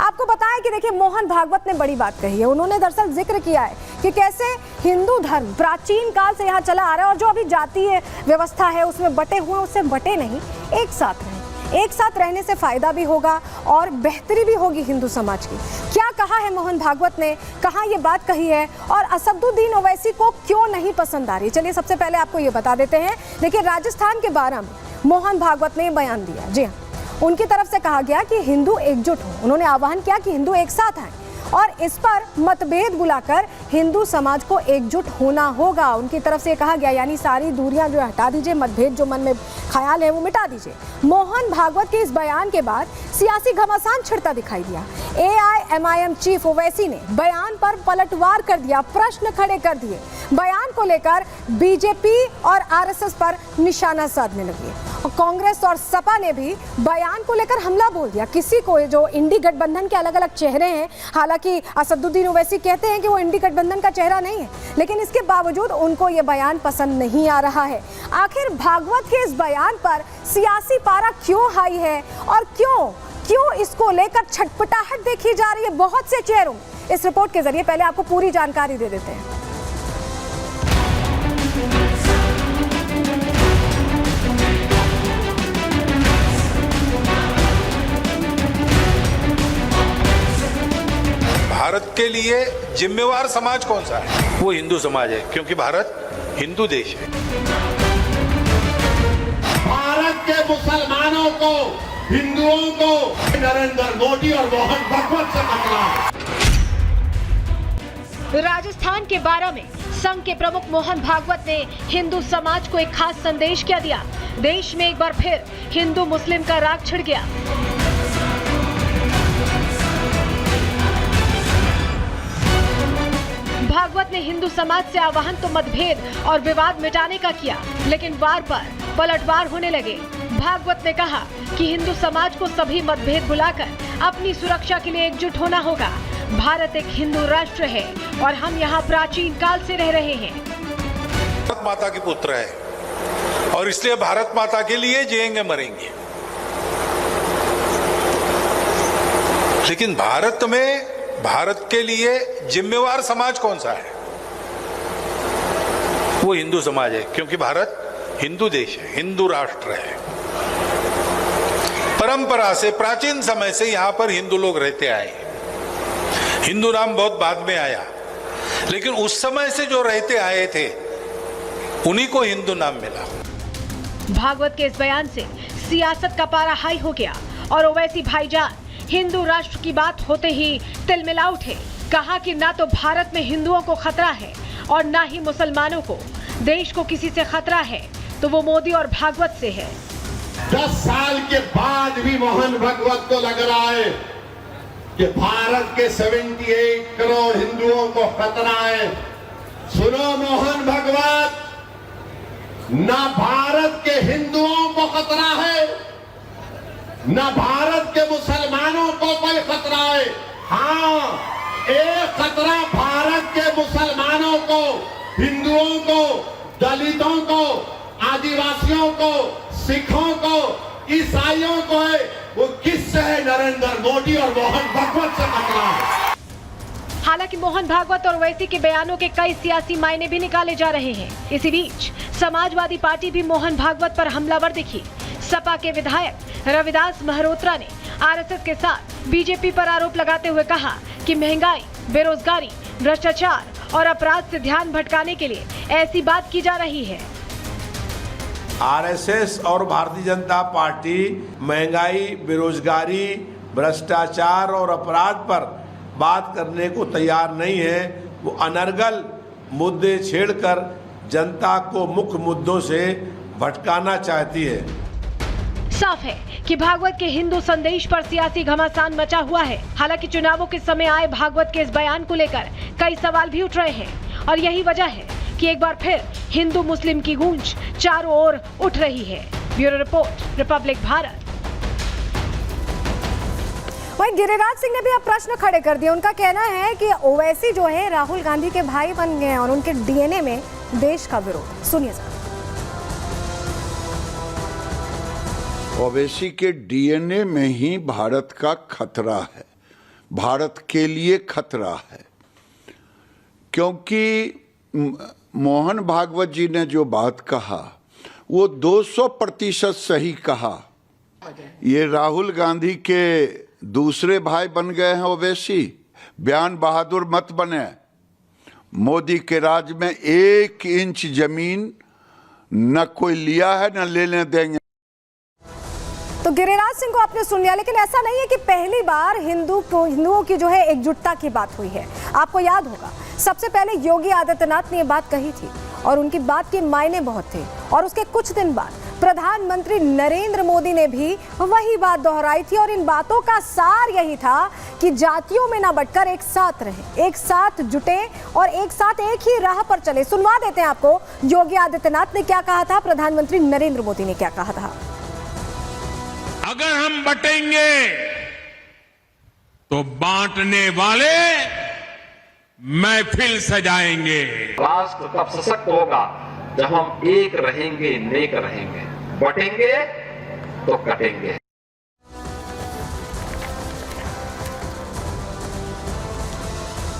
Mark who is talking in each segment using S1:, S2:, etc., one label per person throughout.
S1: आपको बताएं कि देखिए मोहन भागवत ने बड़ी बात कही है। उन्होंने दरअसल जिक्र किया है कि कैसे हिंदू धर्म प्राचीन काल से यहाँ चला आ रहा है और जो अभी जातीय व्यवस्था है उसमें बटे हुए, उससे बटे नहीं, एक साथ रहें। एक साथ रहने से फायदा भी होगा और बेहतरी भी होगी हिंदू समाज की। क्या कहा है मोहन भागवत ने, कहाँ ये बात कही है और असदुद्दीन ओवैसी को क्यों नहीं पसंद आ रही? चलिए सबसे पहले आपको ये बता देते हैं। देखिए राजस्थान के बारे में मोहन भागवत ने बयान दिया। जी हाँ, उनकी तरफ से कहा गया कि हिंदू एकजुट हो। उन्होंने आह्वान किया कि हिंदू एक साथ आए और इस पर मतभेद बुलाकर हिंदू समाज को एकजुट होना होगा। उनकी तरफ से कहा गया, यानी सारी दूरियां जो हटा दीजिए, मतभेद जो मन में ख्याल है वो मिटा दीजिए। मोहन भागवत के इस बयान के बाद सियासी घमासान छिड़ता दिखाई दिया। AIMIM चीफ ओवैसी ने बयान पर पलटवार कर दिया, प्रश्न खड़े कर दिए। बयान को लेकर बीजेपी और RSS पर निशाना साधने लगी और कांग्रेस और सपा ने भी बयान को लेकर हमला बोल दिया। किसी को, जो इंडी गठबंधन के अलग अलग चेहरे हैं, हालांकि असदुद्दीन ओवैसी कहते हैं कि वो इंडी गठबंधन का चेहरा नहीं है, लेकिन इसके बावजूद उनको ये बयान पसंद नहीं आ रहा है। आखिर भागवत के इस बयान पर सियासी पारा क्यों हाई है और क्यों इसको लेकर छटपटाहट देखी जा रही है बहुत से चेहरों? इस रिपोर्ट के जरिए पहले आपको पूरी जानकारी दे देते हैं।
S2: भारत के लिए जिम्मेवार समाज कौन सा है? वो हिंदू समाज है, क्योंकि भारत हिंदू देश है।
S3: भारत के मुसलमानों को, हिंदुओं को नरेंद्र मोदी और मोहन भागवत से खतरा।
S4: राजस्थान के बारा में संघ के प्रमुख मोहन भागवत ने हिंदू समाज को एक खास संदेश क्या दिया? देश में एक बार फिर हिंदू मुस्लिम का राग छिड़ गया। भागवत ने हिंदू समाज से आह्वान तो मतभेद और विवाद मिटाने का किया, लेकिन वार पर पलटवार होने लगे। भागवत ने कहा कि हिंदू समाज को सभी मतभेद भुलाकर अपनी सुरक्षा के लिए एकजुट होना होगा। भारत एक हिंदू राष्ट्र है और हम यहाँ प्राचीन काल से रह रहे हैं।
S2: भारत माता के पुत्र है और इसलिए भारत माता के लिए जिएंगे मरेंगे। लेकिन भारत में भारत के लिए जिम्मेवार समाज कौन सा है? वो हिंदू समाज है, क्योंकि भारत हिंदू देश है, हिंदू राष्ट्र है। परंपरा से, प्राचीन समय से यहां पर हिंदू लोग रहते आए। हिंदू नाम बहुत बाद में आया, लेकिन उस समय से जो रहते आए थे उन्हीं को हिंदू नाम मिला।
S4: भागवत के इस बयान से सियासत का पारा हाई हो गया और ओवैसी भाईजान हिंदू राष्ट्र की बात होते ही तिलमिला उठे। कहा कि ना तो भारत में हिंदुओं को खतरा है और ना ही मुसलमानों को। देश को किसी से खतरा है तो वो मोदी और भागवत से है।
S3: 10 साल के बाद भी मोहन भागवत को लग रहा है कि भारत के 78 करोड़ हिंदुओं को खतरा है। सुनो मोहन भागवत, ना भारत के हिंदुओं को खतरा है, ना भारत के मुसलमानों को कोई खतरा है। हाँ, एक खतरा भारत के मुसलमानों को, हिंदुओं को, दलितों को, आदिवासियों को, सिखों को, ईसाइयों को है। वो किससे है? नरेंद्र मोदी और मोहन भागवत से खतरा है।
S4: हालांकि मोहन भागवत और ओवैसी के बयानों के कई सियासी मायने भी निकाले जा रहे हैं। इसी बीच समाजवादी पार्टी भी मोहन भागवत पर हमलावर दिखी। सपा के विधायक रविदास महरोत्रा ने RSS के साथ बीजेपी पर आरोप लगाते हुए कहा कि महंगाई, बेरोजगारी, भ्रष्टाचार और अपराध से ध्यान भटकाने के लिए ऐसी बात की जा रही है।
S5: RSS और भारतीय जनता पार्टी महंगाई, बेरोजगारी, भ्रष्टाचार और अपराध पर बात करने को तैयार नहीं है। वो अनर्गल मुद्दे छेड़कर जनता को मुख्य मुद्दों से भटकाना चाहती है।
S4: साफ है कि भागवत के हिंदू संदेश पर सियासी घमासान मचा हुआ है। हालांकि चुनावों के समय आए भागवत के इस बयान को लेकर कई सवाल भी उठ रहे हैं और यही वजह है कि एक बार फिर हिंदू मुस्लिम की गूंज चारों ओर उठ रही है। Bureau report, Republic Bharat.
S1: वहीं गिरिराज सिंह ने भी अब प्रश्न खड़े कर दिए। उनका कहना है कि ओवैसी जो है राहुल गांधी के भाई बन गए हैं और उनके DNA में देश का विरोध। सुनिए जरा।
S6: ओवैसी के DNA में ही भारत का खतरा है। भारत के लिए खतरा है, क्योंकि मोहन भागवत जी ने जो बात कहा वो 200% सही कहा। ये राहुल गांधी के दूसरे भाई बन गए हैं ओवैसी, बयान बहादुर मत बने। मोदी के राज में 1 इंच जमीन न कोई लिया है न लेने देंगे।
S1: तो गिरिराज सिंह को आपने सुन लिया, लेकिन ऐसा नहीं है कि पहली बार हिंदुओं की जो है एकजुटता की बात हुई है। आपको याद होगा सबसे पहले योगी आदित्यनाथ ने ये बात कही थी और उनकी बात के मायने बहुत थे, और उसके कुछ दिन बाद प्रधानमंत्री नरेंद्र मोदी ने भी वही बात दोहराई थी। और इन बातों का सार यही था कि जातियों में ना बंटकर एक साथ रहें, एक साथ जुटे और एक साथ एक ही राह पर चले। सुनवा देते हैं आपको योगी आदित्यनाथ ने क्या कहा था, प्रधानमंत्री नरेंद्र मोदी ने क्या कहा था।
S7: अगर हम बटेंगे तो बांटने वाले महफिल सजाएंगे।
S8: राष्ट्र तब सशक्त होगा जब हम एक रहेंगे, नेक रहेंगे। बटेंगे तो कटेंगे।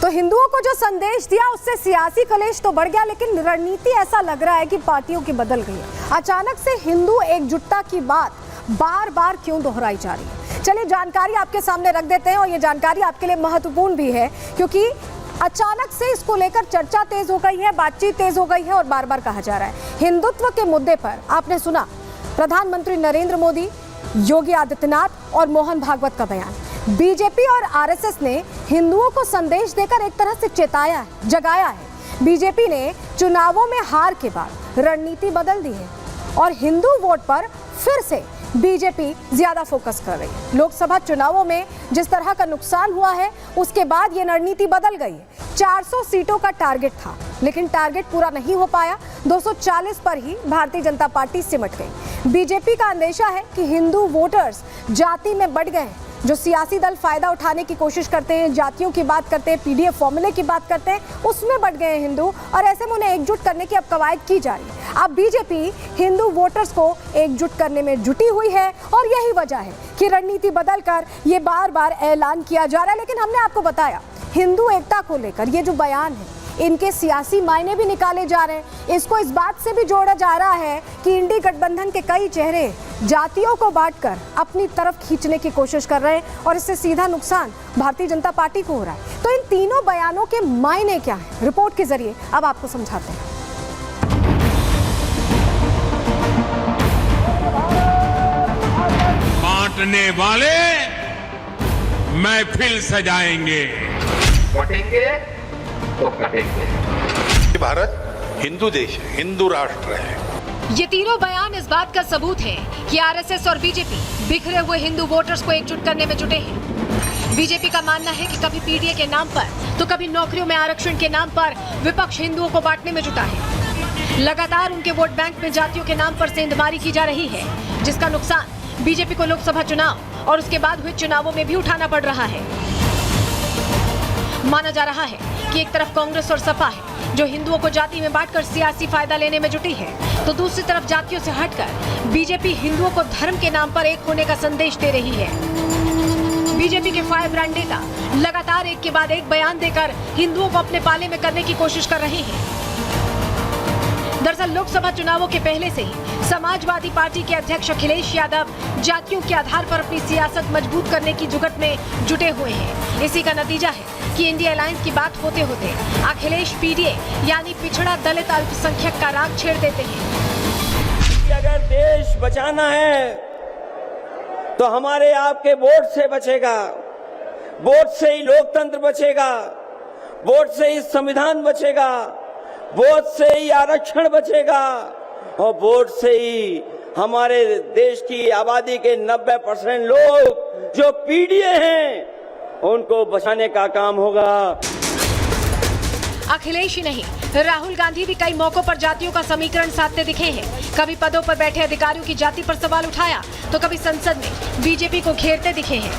S1: तो हिंदुओं को जो संदेश दिया उससे सियासी कलेश तो बढ़ गया, लेकिन रणनीति ऐसा लग रहा है कि पार्टियों की बदल गई है। अचानक से हिंदू एकजुटता की बात बार बार क्यों दोहराई जा रही है। चलिए जानकारी आपके सामने रख देते हैं, और ये जानकारी आपके लिए महत्वपूर्ण भी है क्योंकि अचानक से इसको लेकर चर्चा तेज हो गई है, बातचीत तेज हो गई है और बार बार कहा जा रहा है। हिंदुत्व के मुद्दे पर आपने सुना प्रधानमंत्री नरेंद्र मोदी, योगी आदित्यनाथ और मोहन भागवत का बयान। बीजेपी और आरएसएस ने हिंदुओं को संदेश देकर एक तरह से चेताया है, जगाया है। बीजेपी ने चुनावों में हार के बाद रणनीति बदल दी है और हिंदू वोट पर फिर से बीजेपी ज्यादा फोकस कर रही है। लोकसभा चुनावों में जिस तरह का नुकसान हुआ है उसके बाद ये रणनीति बदल गई है। 400 सीटों का टारगेट था, लेकिन टारगेट पूरा नहीं हो पाया। 240 पर ही भारतीय जनता पार्टी सिमट गई। बीजेपी का अंदेशा है कि हिंदू वोटर्स जाति में बढ़ गए हैं। जो सियासी दल फायदा उठाने की कोशिश करते हैं, जातियों की बात करते हैं, पीडीएफ फॉर्मूले की बात करते हैं, उसमें बढ़ गए हैं हिंदू, और ऐसे में उन्हें एकजुट करने की अब कवायद की जा रही है। अब बीजेपी हिंदू वोटर्स को एकजुट करने में जुटी हुई है और यही वजह है कि रणनीति बदलकर ये बार बार ऐलान किया जा रहा है। लेकिन हमने आपको बताया हिंदू एकता को लेकर ये जो बयान है इनके सियासी मायने भी निकाले जा रहे हैं। इसको इस बात से भी जोड़ा जा रहा है कि इंडी गठबंधन के कई चेहरे जातियों को बांटकर अपनी तरफ खींचने की कोशिश कर रहे हैं और इससे सीधा नुकसान भारतीय जनता पार्टी को हो रहा है। तो इन तीनों बयानों के मायने क्या है, रिपोर्ट के जरिए अब आपको समझाते हैं।
S7: बांटने वाले महफिल सजाएंगे।
S8: बटेंगे तो कटेंगे।
S2: भारत हिंदू देश है, हिंदू राष्ट्र है।
S4: ये तीनों बयान इस बात का सबूत है कि आरएसएस और बीजेपी बिखरे हुए हिंदू वोटर्स को एकजुट करने में जुटे हैं। बीजेपी का मानना है कि कभी पीडीए के नाम पर तो कभी नौकरियों में आरक्षण के नाम पर विपक्ष हिंदुओं को बांटने में जुटा है। लगातार उनके वोट बैंक में जातियों के नाम पर सेंधमारी की जा रही है, जिसका नुकसान बीजेपी को लोकसभा चुनाव और उसके बाद हुए चुनावों में भी उठाना पड़ रहा है। माना जा रहा है कि एक तरफ कांग्रेस और सपा है जो हिंदुओं को जाति में बांटकर सियासी फायदा लेने में जुटी है, तो दूसरी तरफ जातियों से हटकर बीजेपी हिंदुओं को धर्म के नाम पर एक होने का संदेश दे रही है। बीजेपी के फायर ब्रांड नेता लगातार एक के बाद एक बयान देकर हिंदुओं को अपने पाले में करने की कोशिश कर रहे हैं। दरअसल लोकसभा चुनावों के पहले से ही समाजवादी पार्टी के अध्यक्ष अखिलेश यादव जातियों के आधार पर अपनी सियासत मजबूत करने की जुगत में जुटे हुए हैं। इसी का नतीजा है कि इंडिया अलायंस की बात होते होते अखिलेश पीडीए यानी पिछड़ा दलित अल्पसंख्यक का राग छेड़ देते हैं।
S9: अगर देश बचाना है तो हमारे आपके वोट से बचेगा, वोट से ही लोकतंत्र बचेगा, वोट से ही संविधान बचेगा, वोट से ही आरक्षण बचेगा और वोट से ही हमारे देश की आबादी के 90% लोग जो पीडीए हैं उनको बचाने का काम होगा।
S4: अखिलेश ही नहीं, राहुल गांधी भी कई मौकों पर जातियों का समीकरण साधते दिखे हैं। कभी पदों पर बैठे अधिकारियों की जाति पर सवाल उठाया तो कभी संसद में बीजेपी को घेरते दिखे हैं।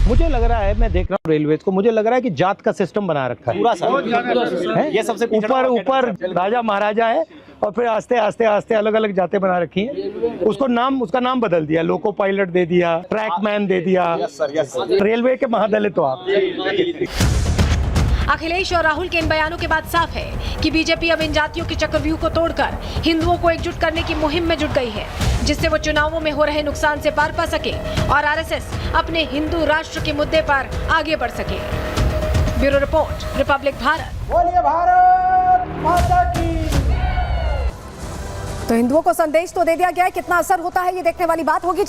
S10: मुझे लग रहा है, मैं देख रहा हूँ रेलवे को, मुझे लग रहा है कि जात का सिस्टम बना रखा है पूरा। ये सबसे ऊपर राजा महाराजा है और फिर आस्ते आस्ते आस्ते अलग अलग जातें बना रखी हैं। उसका नाम बदल दिया, लोको पायलट दे दिया, ट्रैकमैन दे दिया। रेलवे के महादलित तो आप।
S4: अखिलेश और राहुल के इन बयानों के बाद साफ है कि बीजेपी अब इन जातियों के चक्रव्यूह को तोड़कर हिंदुओं को एकजुट करने की मुहिम में जुट गई है, जिससे वो चुनावों में हो रहे नुकसान से पार पा सके और आरएसएस अपने हिंदू राष्ट्र के मुद्दे पर आगे बढ़ सके। Bureau report, Republic Bharat.
S11: बोलिए भारत माता की।
S1: तो हिंदुओं को संदेश तो दे दिया गया है, कितना असर होता है ये देखने वाली बात होगी।